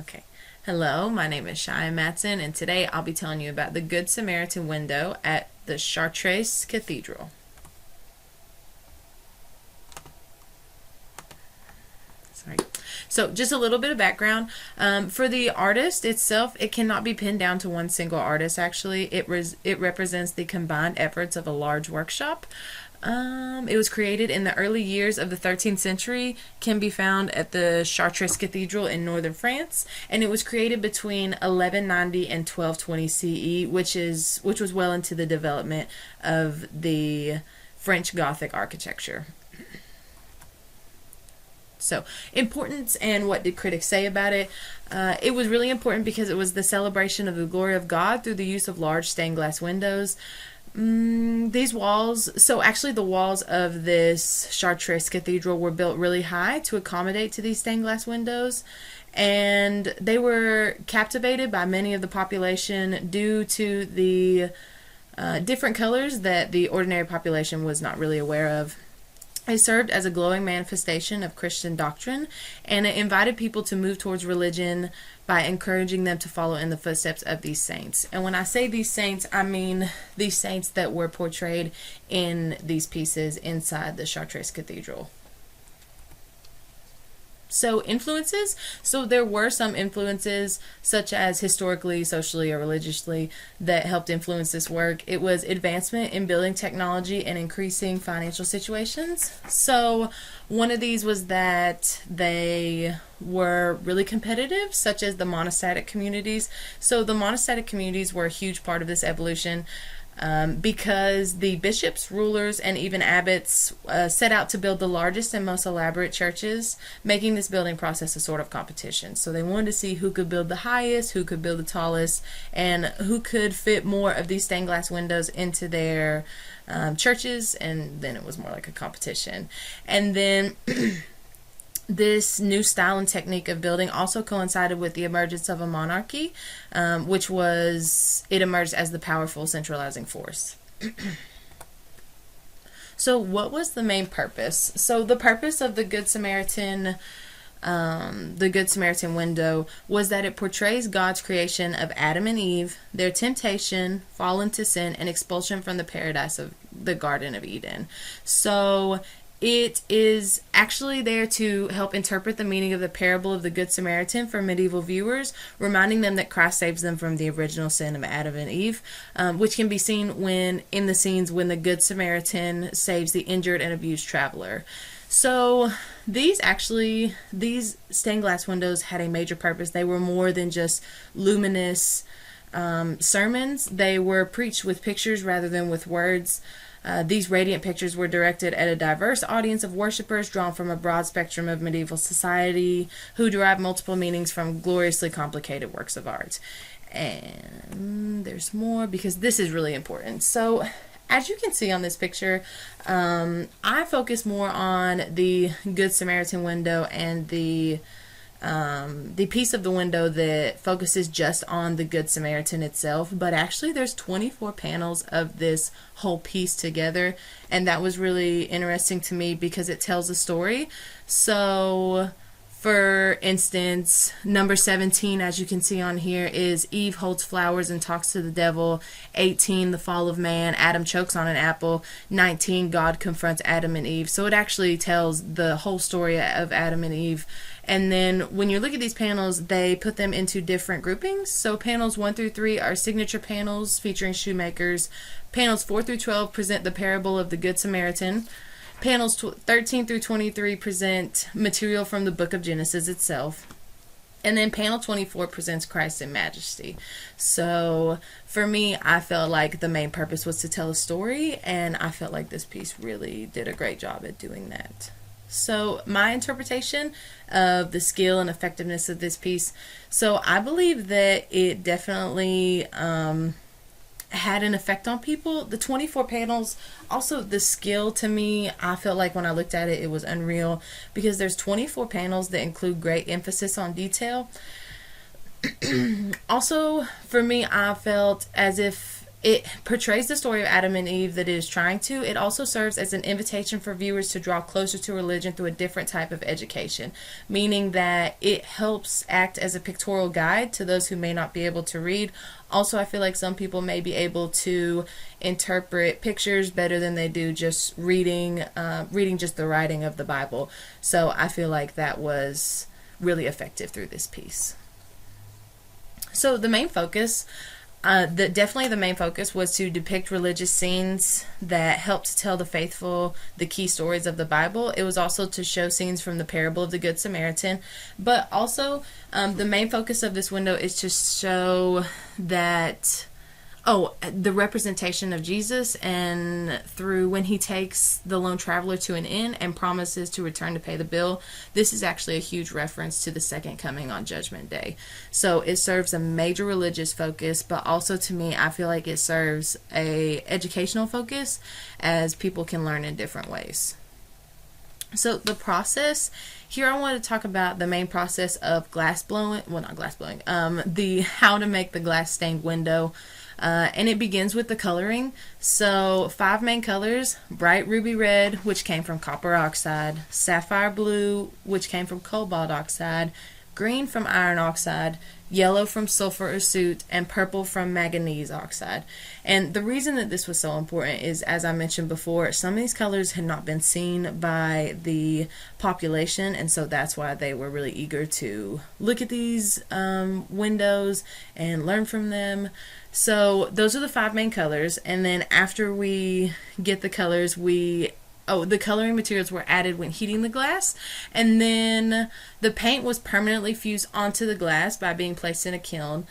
Okay. Hello, my name is Shia Matson, and today I'll be telling you about the Good Samaritan window at the Chartres Cathedral. Sorry. So, just a little bit of background. For the artist itself, it cannot be pinned down to one single artist, actually. It represents the combined efforts of a large workshop. It was created in the early years of the 13th century, can be found at the Chartres Cathedral in northern France, and it was created between 1190 and 1220 CE, which was well into the development of the French Gothic architecture. So, importance and what did critics say about it? It was really important because it was the celebration of the glory of God through the use of large stained glass windows. These walls, so actually the walls of this Chartres Cathedral were built really high to accommodate to these stained glass windows, and they were captivated by many of the population due to the different colors that the ordinary population was not really aware of. It served as a glowing manifestation of Christian doctrine, and it invited people to move towards religion by encouraging them to follow in the footsteps of these saints. And when I say these saints, I mean these saints that were portrayed in these pieces inside the Chartres Cathedral. So influences. So there were some influences, such as historically, socially, or religiously, that helped influence this work. It was advancement in building technology and increasing financial situations. So one of these was that they were really competitive, such as the monastic communities. So the monastic communities were a huge part of this evolution. Because the bishops, rulers, and even abbots set out to build the largest and most elaborate churches, making this building process a sort of competition. So they wanted to see who could build the highest, who could build the tallest, and who could fit more of these stained glass windows into their churches, and then it was more like a competition. And then this new style and technique of building also coincided with the emergence of a monarchy, it emerged as the powerful centralizing force. So what was the main purpose? So the purpose of the Good Samaritan window was that it portrays God's creation of Adam and Eve, their temptation, fall into sin, and expulsion from the paradise of the Garden of Eden. So it is actually there to help interpret the meaning of the parable of the Good Samaritan for medieval viewers, reminding them that Christ saves them from the original sin of Adam and Eve, which can be seen in the scenes when the Good Samaritan saves the injured and abused traveler. So these stained glass windows had a major purpose. They were more than just luminous sermons. They were preached with pictures rather than with words. These radiant pictures were directed at a diverse audience of worshipers drawn from a broad spectrum of medieval society who derived multiple meanings from gloriously complicated works of art. And there's more because this is really important. So, as you can see on this picture, I focus more on the Good Samaritan window and the piece of the window that focuses just on the Good Samaritan itself, but actually there's 24 panels of this whole piece together, and that was really interesting to me because it tells a story. So for instance, number 17, as you can see on here, is Eve holds flowers and talks to the devil. 18, the fall of man, Adam chokes on an apple. 19, God confronts Adam and Eve. So it actually tells the whole story of Adam and Eve. And then when you look at these panels, they put them into different groupings. So panels 1 through 3 are signature panels featuring shoemakers. Panels 4 through 12 present the parable of the Good Samaritan. Panels 13 through 23 present material from the book of Genesis itself. And then panel 24 presents Christ in majesty. So for me, I felt like the main purpose was to tell a story, and I felt like this piece really did a great job at doing that. So my interpretation of the skill and effectiveness of this piece, so I believe that it definitely had an effect on people. The 24 panels, also the skill, to me, I felt like when I looked at it, it was unreal because there's 24 panels that include great emphasis on detail. Also, for me, I felt as if it portrays the story of Adam and Eve that it is trying to. It also serves as an invitation for viewers to draw closer to religion through a different type of education, meaning that it helps act as a pictorial guide to those who may not be able to read. Also, I feel like some people may be able to interpret pictures better than they do just reading just the writing of the Bible. So I feel like that was really effective through this piece. So the main focus, definitely the main focus was to depict religious scenes that helped to tell the faithful the key stories of the Bible. It was also to show scenes from the parable of the Good Samaritan, but also the main focus of this window is to show that the representation of Jesus, and through when he takes the lone traveler to an inn and promises to return to pay the bill. This is actually a huge reference to the second coming on Judgment Day. So it serves a major religious focus, but also to me, I feel like it serves a educational focus as people can learn in different ways. So the process, here I want to talk about the main process of glass blowing, well not glass blowing, how to make the glass stained window. And it begins with the coloring. So 5 main colors: bright ruby red, which came from copper oxide; sapphire blue, which came from cobalt oxide; green from iron oxide; yellow from sulfur or soot; and purple from manganese oxide. And the reason that this was so important is, as I mentioned before, some of these colors had not been seen by the population, and so that's why they were really eager to look at these windows and learn from them. So those are the 5 main colors, and then after we get the colors, the coloring materials were added when heating the glass, and then the paint was permanently fused onto the glass by being placed in a kiln.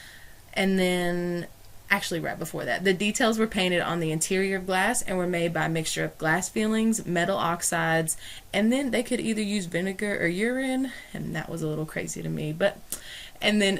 And then, actually right before that, the details were painted on the interior of glass and were made by a mixture of glass fillings, metal oxides, and then they could either use vinegar or urine, and that was a little crazy to me,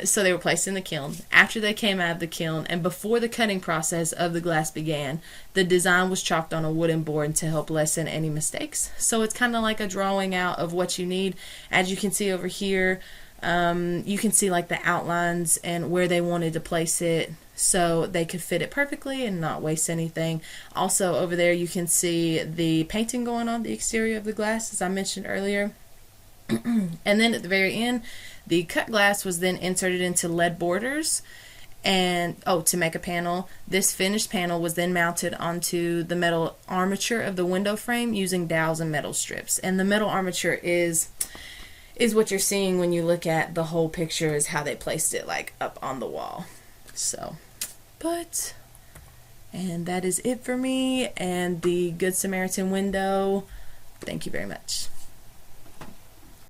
so they were placed in the kiln. After they came out of the kiln and before the cutting process of the glass began, the design was chalked on a wooden board to help lessen any mistakes. So it's kind of like a drawing out of what you need. As you can see over here, you can see like the outlines and where they wanted to place it so they could fit it perfectly and not waste anything. Also over there you can see the painting going on the exterior of the glass, as I mentioned earlier. And then at the very end, the cut glass was then inserted into lead borders and to make a panel. This finished panel was then mounted onto the metal armature of the window frame using dowels and metal strips. And the metal armature is what you're seeing when you look at the whole picture, is how they placed it like up on the wall. And that is it for me and the Good Samaritan window. Thank you very much.